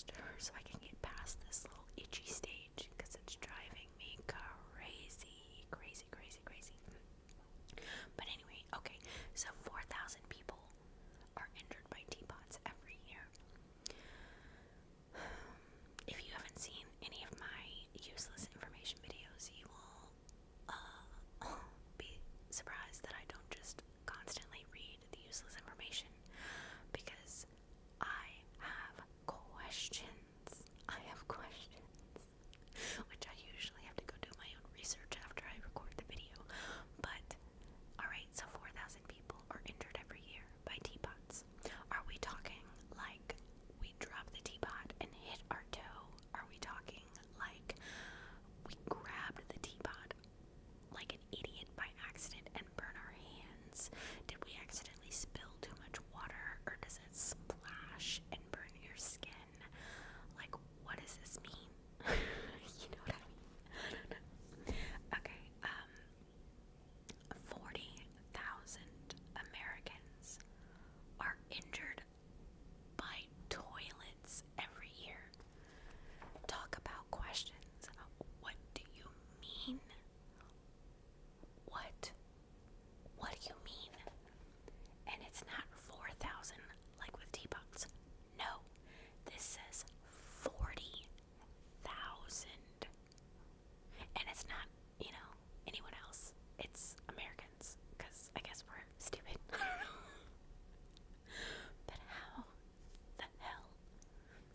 faster so I can get past this little itchy stage because it's driving me crazy, crazy, crazy, crazy. But anyway, okay, so 4,000 people are injured by teapots every year. If you haven't seen any of my useless information videos, you will be surprised that I don't just constantly read the useless information, because I have questions. I have questions, which I usually have to go do my own research after I record the video. But, alright, so 4,000 people are injured every year by teapots. Are we talking like we drop the teapot and hit our toe? Are we talking like we grabbed the teapot like an idiot by accident and burn our hands? Did we accidentally spill too much water, or does it splash and burn your skin? Like, what does this mean? You know what I mean? I don't know. Okay, 40,000 Americans are injured by toilets every year. Talk about questions. What do you mean? What? What do you mean? And it's not 4,000 like with teapots. No, this says 40,000. And it's not, anyone else. It's Americans, because I guess we're stupid. But how the hell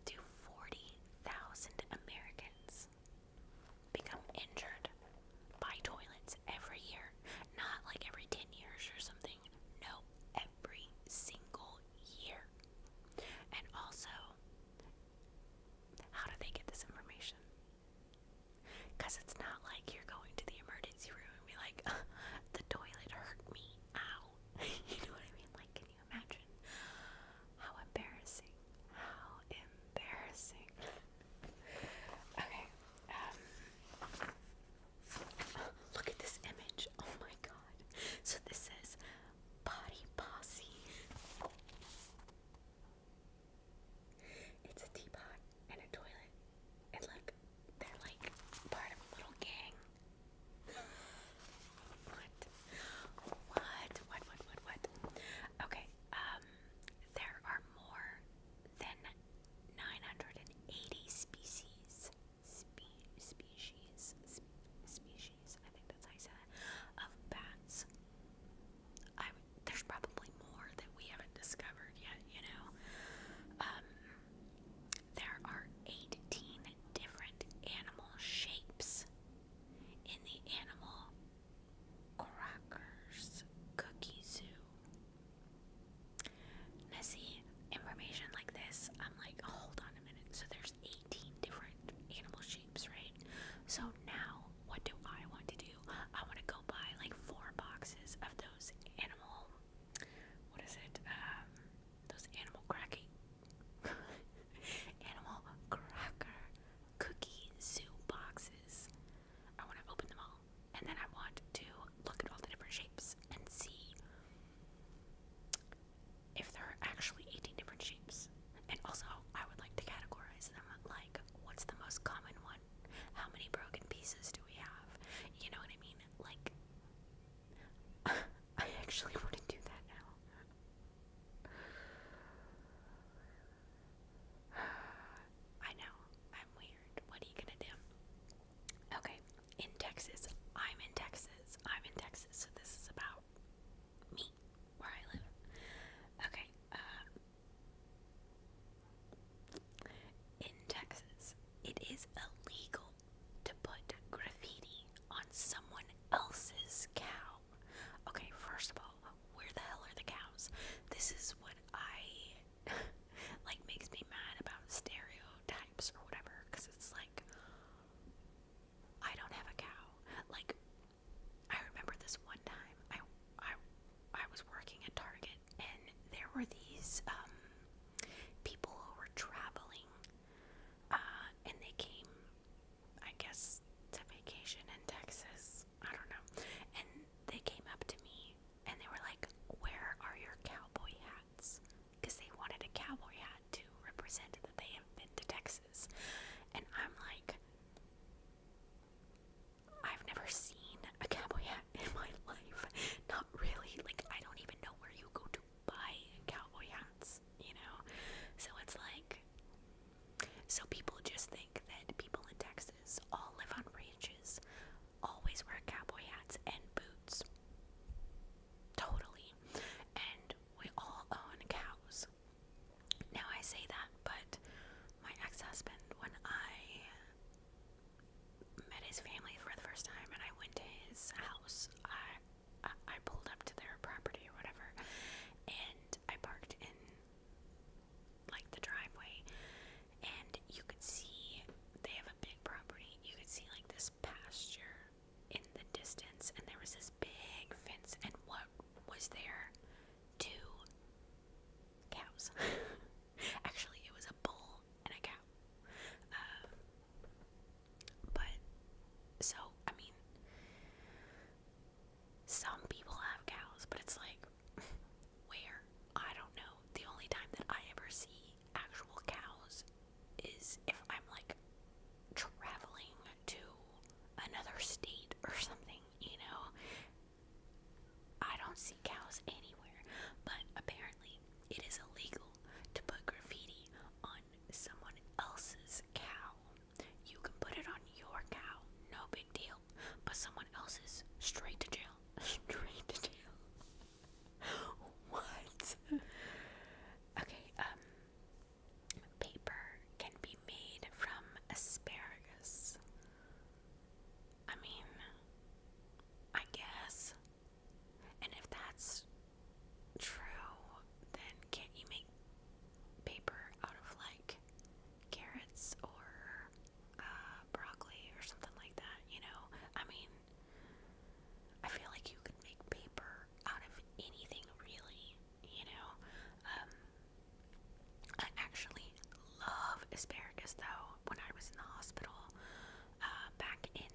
do 40,000 Americans become injured by toilets every year? Not like every 10 years or something. No, every single year. And also, how do they get this information? Because it's not like you're going to the emergency room and be like, the toilet hurt me, ow. You know what I mean? Like, can you imagine? How embarrassing. How embarrassing. Okay, look at this image. Oh my god. So this says Potty Posse. It's a teapot and a toilet. And look, they're like part of a little gang. What? What? Okay, there are more than 980 species, I think that's how you say that, of bats. There's probably more that we haven't discovered yet, there are 18 different animal shapes in the Animal Crackers Cookie Zoo. Now see, information like this, I'm like, hold on a minute. So there's 18 different animal shapes, right? So now, what do I want to do? I want to go buy like 4 boxes of those animal, those animal cracking, animal cracker cookie zoo boxes. I want to open them all, and then I want to look at all the different shapes and see if there are actually 18 different shapes. And also, I would like to categorize them, like, what's the most common one? How many broken pieces do we have? You know what I mean? Like, I actually want to do that now. I know, I'm weird. What are you gonna do? Okay, in Texas, so this is about me, where I live. Okay, in Texas, it is illegal to put graffiti on someone else's cow. Okay, first of all, where the hell are the cows? This is what like makes me mad about stereotypes or whatever, because it's like, I don't have a cow. Like, his house. I pulled up to their property or whatever, and I parked in like the driveway, and you could see they have a big property. You could see like this pasture in the distance, and there was this big fence, and what was there? Two cows. Actually, it was a bull and a cow. But so I mean, some people have cows, but it's like, where? I don't know. The only time that I ever see actual cows is if I'm like traveling to another state or something, you know. I don't see cows anywhere, but apparently it is illegal to put graffiti on someone else's cow. You can put it on your cow, no big deal, but someone else's, straight to jail. Straight to jail. What? Okay, paper can be made from asparagus. I mean, I guess. And if that's true, then can't you make paper out of like carrots or broccoli or something like that, you know? I mean, I feel like you could make paper out of anything, really, you know? I actually love asparagus, though. When I was in the hospital back in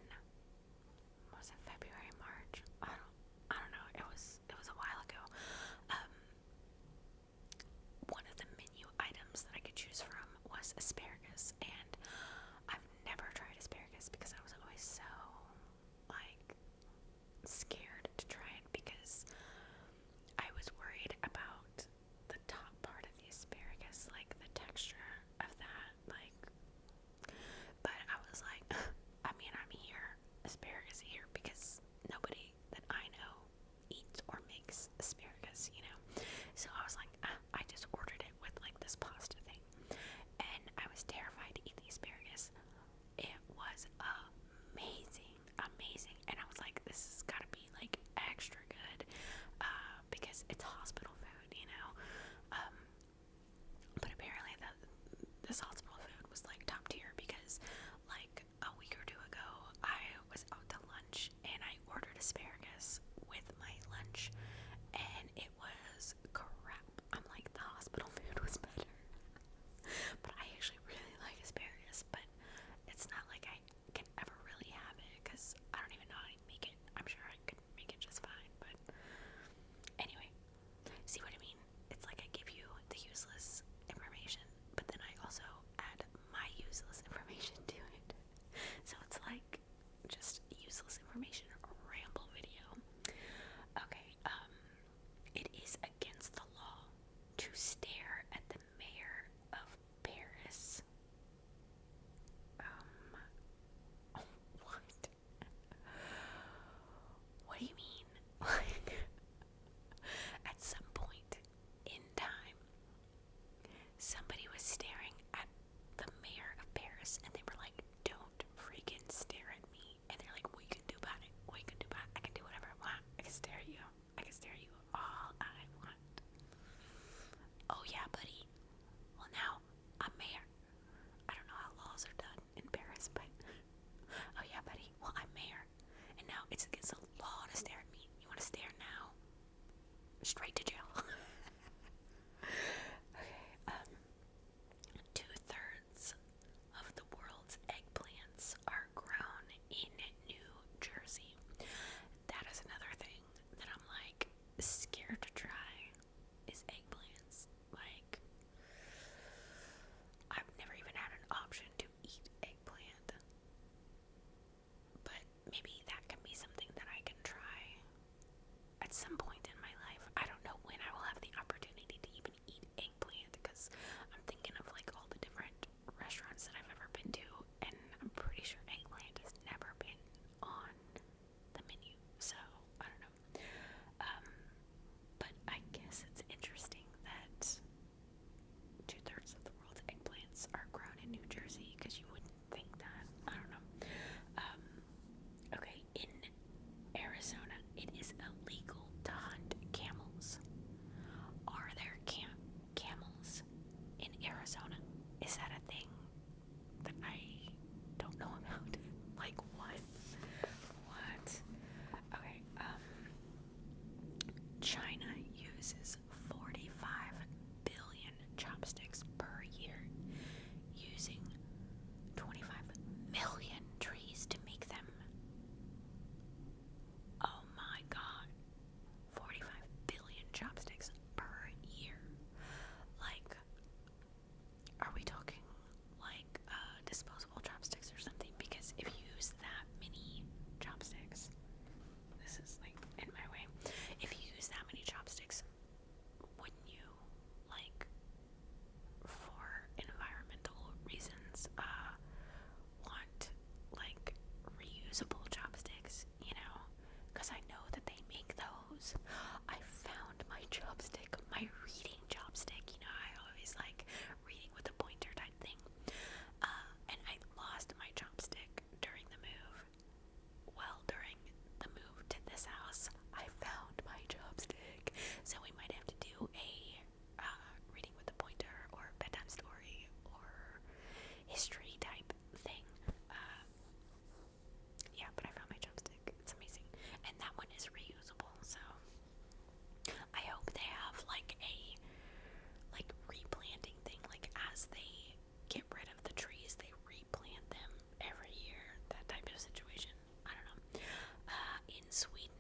Sweden,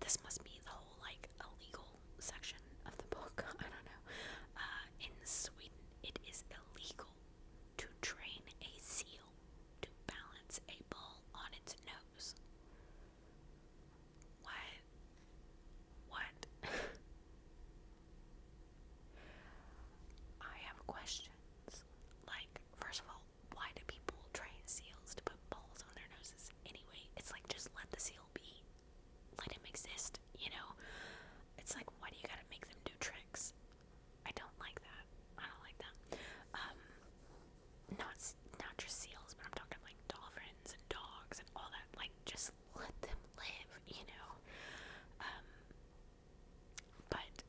this must be the whole like illegal section of the book. I don't know. In Sweden, it is illegal to train a seal to balance a ball on its nose. What? What? I have questions. Like, first of all, why do people train seals to put balls on their noses anyway? It's like, just let the seal be. Let him exist, you know? It's like, why do you gotta make them do tricks? I don't like that. I don't like that. Not just seals, but I'm talking like dolphins and dogs and all that. Like, just let them live, you know? But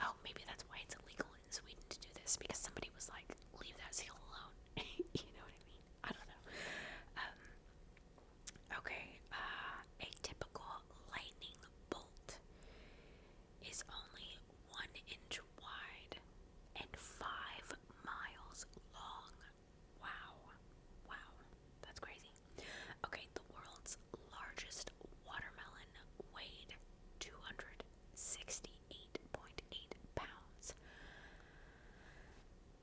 oh, maybe that's why it's illegal in Sweden to do this, because somebody was like, leave that seal alone. You know what I mean? I don't know. Okay, a typical lightning bolt is only 1 inch wide and 5 miles long. Wow. Wow. That's crazy. Okay, the world's largest watermelon weighed 268.8 pounds.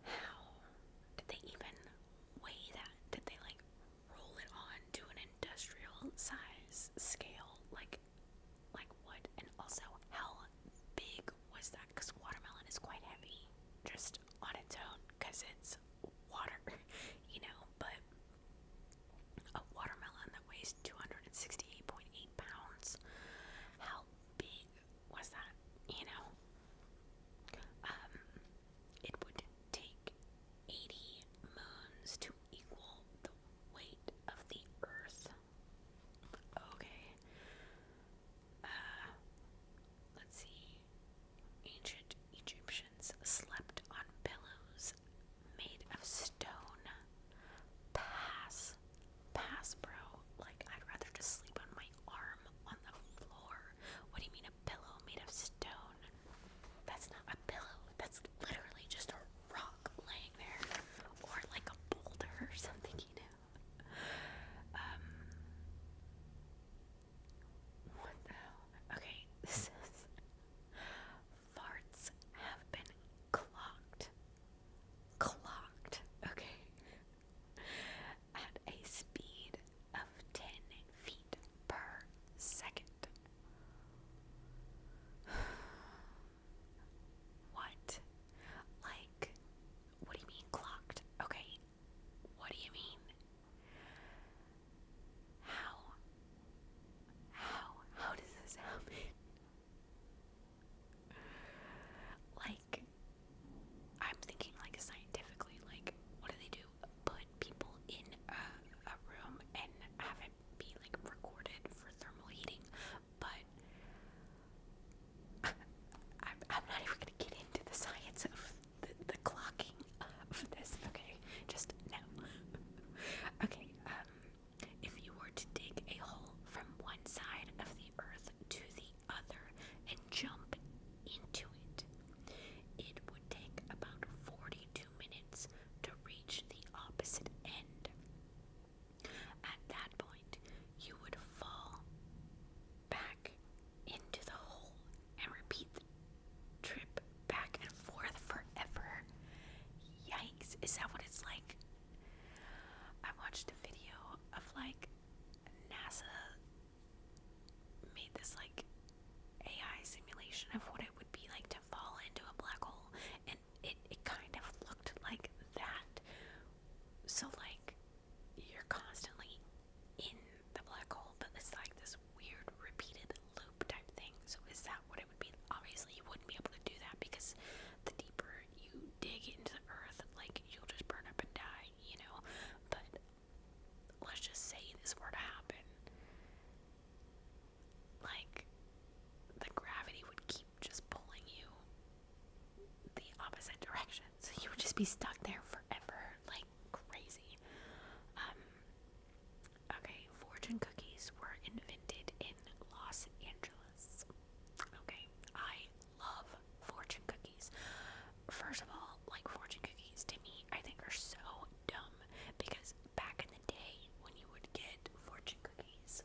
How did they even weigh that? Did they like roll it on to an industrial size scale? Like what? And also, how big was that? Because watermelon is quite heavy just on its own, because it's water, you know, but a watermelon that weighs 268.8 pounds, how big was that, you know? It would take 80 moons to equal the weight of the Earth. Okay. Let's see. Ancient Egyptians slept on pillows made of stone. Pass, bro. Like, I'd rather just sleep on my arm on the floor. What do you mean a pillow made of stone? That's not a pillow. That's literally just a rock laying there, or like a boulder or something, you know. What the hell? Okay, this says farts have been clocked. Clocked, okay, at a speed of 10 feet per second. What? Like, what do you mean clocked? Okay, what do you mean? How does this happen? Like, I'm thinking like scientifically, like, what do they do? Put people in a room and have it be like recorded for thermal heating, but I'm not even gonna get into the science of the clocking of this, okay? Just no. Okay, if you were to dig a hole from one side of the earth to the other and jump into it, it would take about 42 minutes to reach the opposite end. At that point, you would fall back into the hole and repeat the trip back and forth forever. Yikes, is that what it's like? I watched a video of like NASA made this like AI simulation of what it would be like to fall into a black hole, and it kind of looked like that. So like, you're constantly in the black hole, but it's like this weird repeated loop type thing. So is that what it would be? Obviously you wouldn't be able to do that, because the deeper you dig into the earth, like, you'll just burn up and die, you know. But let's just say this were to happen, like, the gravity would keep just pulling you the opposite direction, so you would just be stuck there forever, like crazy. Okay, fortune cookies were invented in Los Angeles. Okay, I love fortune cookies. First of all, like, fortune cookies to me, I think are so dumb, because back in the day when you would get fortune cookies,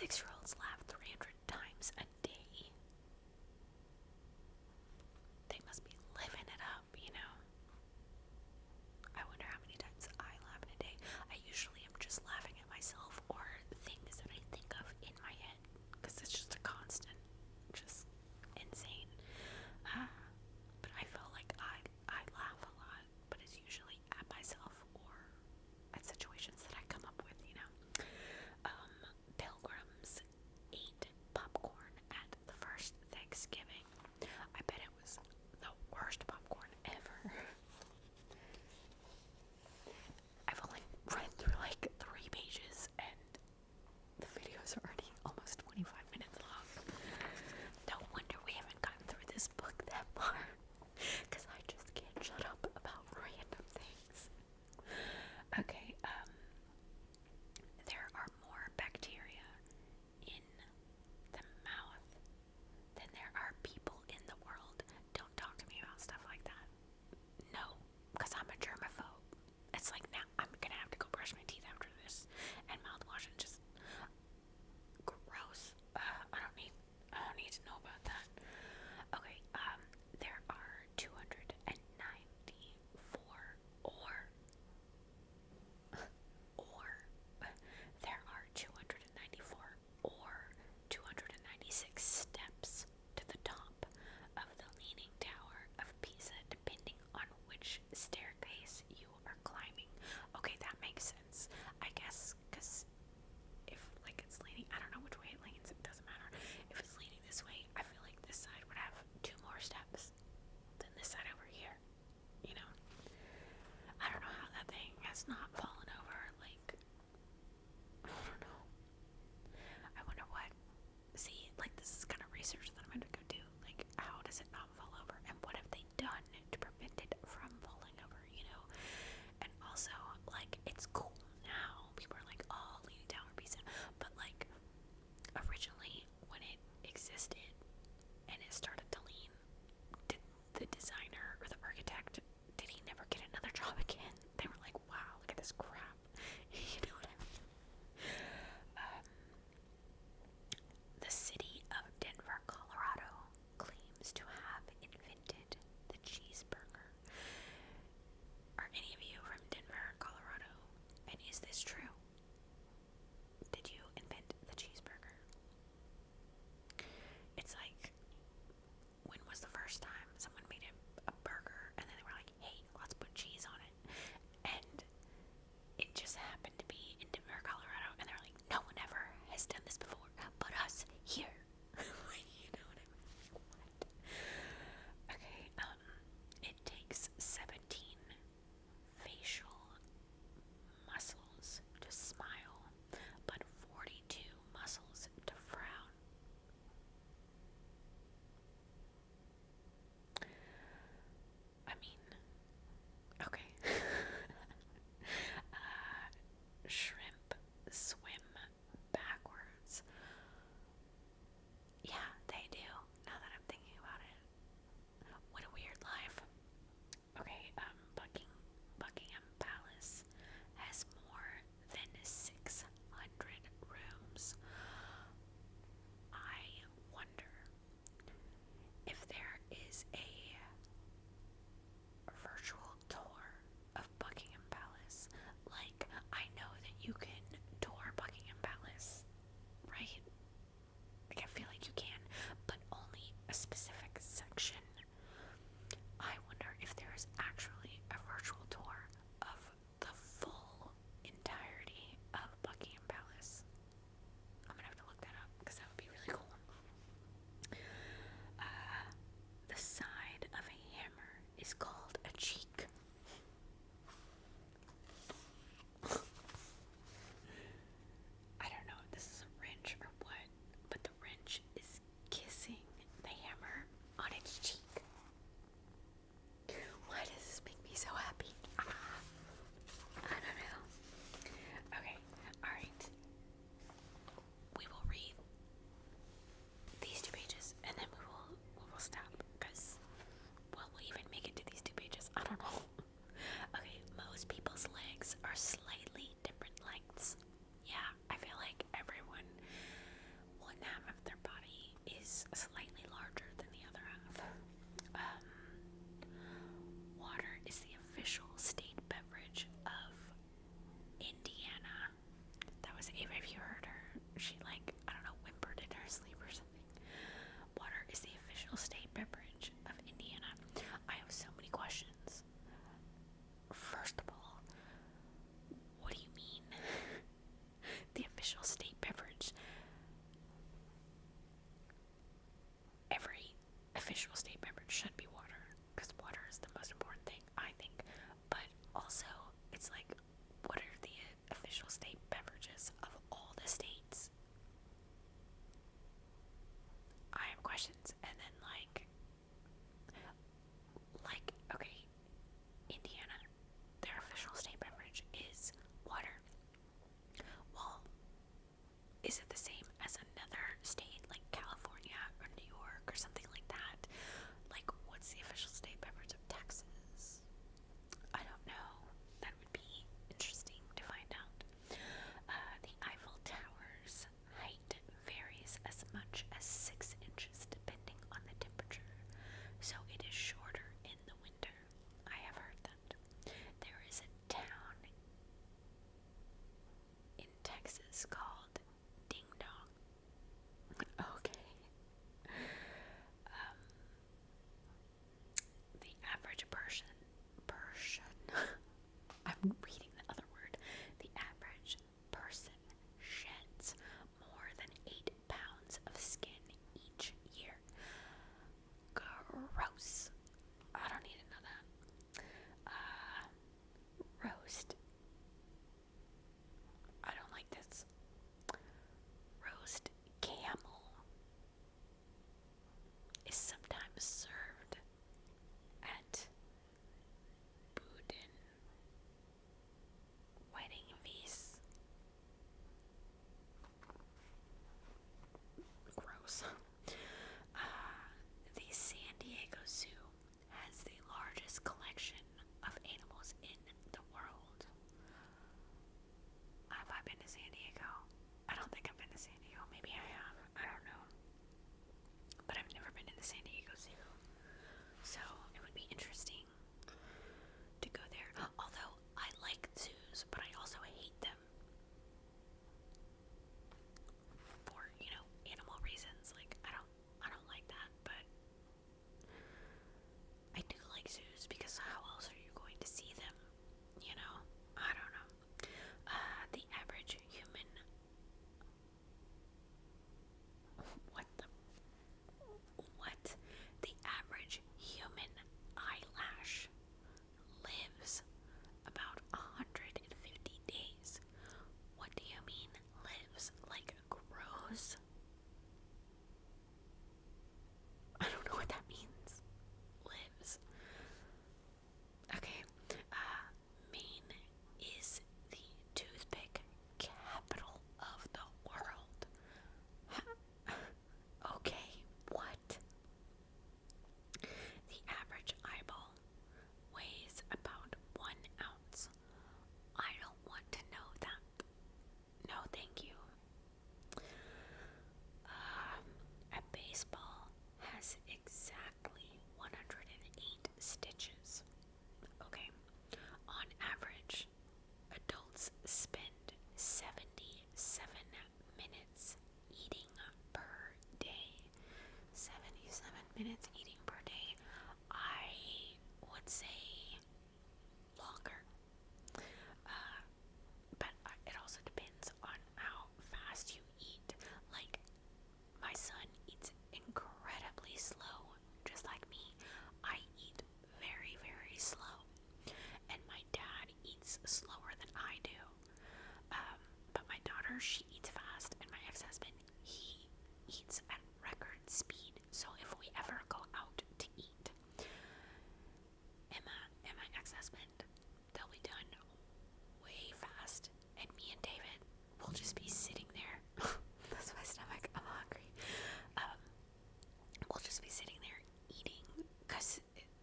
6-year-olds laugh 300 times a day. They must be living it up, you know? I wonder how many times I laugh in a day. I usually am just laughing at myself or things that I think of in my head, because it's just a constant, just insane. But I feel like I laugh a lot, but it's usually at myself or at situations that I come up with, you know. Pilgrims ate popcorn at the first Thanksgiving. I bet it was the worst popcorn ever. I've only read through like 3 pages and the video's already almost 25 minutes long. No wonder we haven't gotten through this book that far, because I just can't shut up about random things. Okay, there are more bacteria in the mouth than there are people in the world. Don't talk to me about stuff like that. No, because I'm a germaphobe. It's like, now I'm gonna have to go brush my teeth after this and mouthwash and just gross. I don't need to know about that. Okay, there are 294 or there are 294 or 296 steps to the top of the Leaning Tower of Pisa, depending on which staircase you are climbing. Okay, that makes sense, I guess, because if, like, it's leaning, I don't know which way it leans, it doesn't matter. If it's leaning this way, I feel like this side would have 2 more steps than this side over here, you know? I don't know how that thing has not fallen over, like, I don't know. I wonder what, see, like, this is kind of research that I'm gonna go do, like, how does it not fall over, and what have they done to prevent it from falling over, you know? And also, like, it's cool now, people are like, oh, Leaning Tower Pisa, but like, originally, when it existed, and it started to lean, did the designer or the architect, did he never get another job again? They were like, wow, look at this crap. You know what I mean? The city of Denver, Colorado claims to have invented the cheeseburger. Are any of you from Denver, Colorado? And is this true? Did you invent the cheeseburger? It's like, when was the first time someone made a burger and then they were like, hey, let's put cheese on it? animals. The San Diego Zoo has the largest collection of animals in the world. Have I been to San Diego? I don't think I've been to San Diego. Maybe I have. I don't know. But I've never been to the San Diego Zoo. So it would be interesting to go there. Although I like zoos, but I also hate them for, animal reasons. Like I don't like that, but I do like zoos because how else are you going to see them? I don't know. The average human. What the? What? The average human eyelash lives about 150 days. What do you mean lives? Like grows? I don't know what that means. Lives. Okay. Maine is the toothpick capital of the world. Okay, what? The average eyeball weighs about 1 ounce. I don't want to know that. No, thank you. A baseball has exactly 108 stitches. Okay. On average, adults spend 77 minutes eating per day. 77 minutes eating per day. I would say longer. But it also depends on how fast you eat. Like, my son eats incredibly slow, just like me. I eat very, very slow. And my dad eats slower than I do. But my daughter, she eats fast. And my ex-husband, he eats at record speed. So if we ever go out to eat, Emma and my ex-husband, they'll be done way fast. And me and David will just be sitting there. That's my stomach. I'm hungry. We'll just be sitting there eating because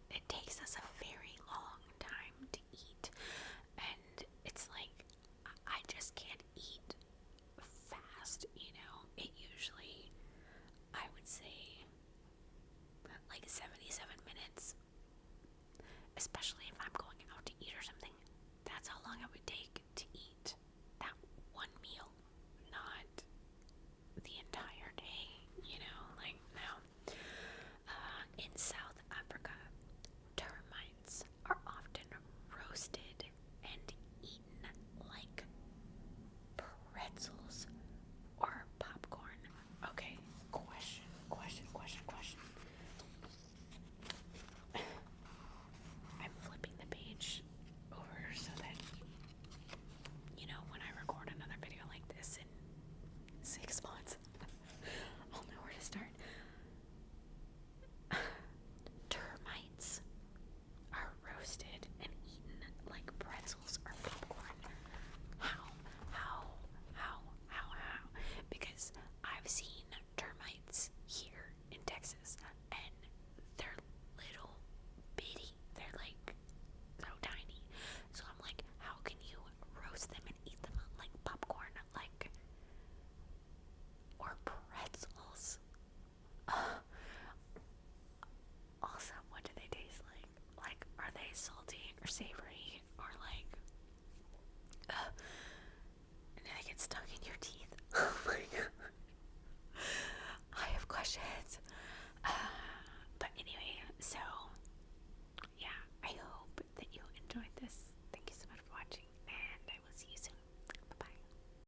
it takes us a very long time to eat. And it's like, I just can't eat fast, It usually, I would say, like 77 minutes, especially if I'm going out to eat or something. That's how long it would take to eat that one meal, not the entire day, like no. In South Africa, termites are often roasted and eaten like pretzels or popcorn. Okay, question. I'm flipping the page over so that, when I record another video like this in 6 months, I'll know where to start. Termites are roasted and eaten like pretzels or popcorn. How? Because I've seen termites here in Texas, and they're little bitty. They're like so tiny. So I'm like, how can you roast them and eat them like popcorn, or pretzels? Also, what do they taste like? Like, are they salty or savory or do they get stuck in your teeth? Oh my god. I have questions.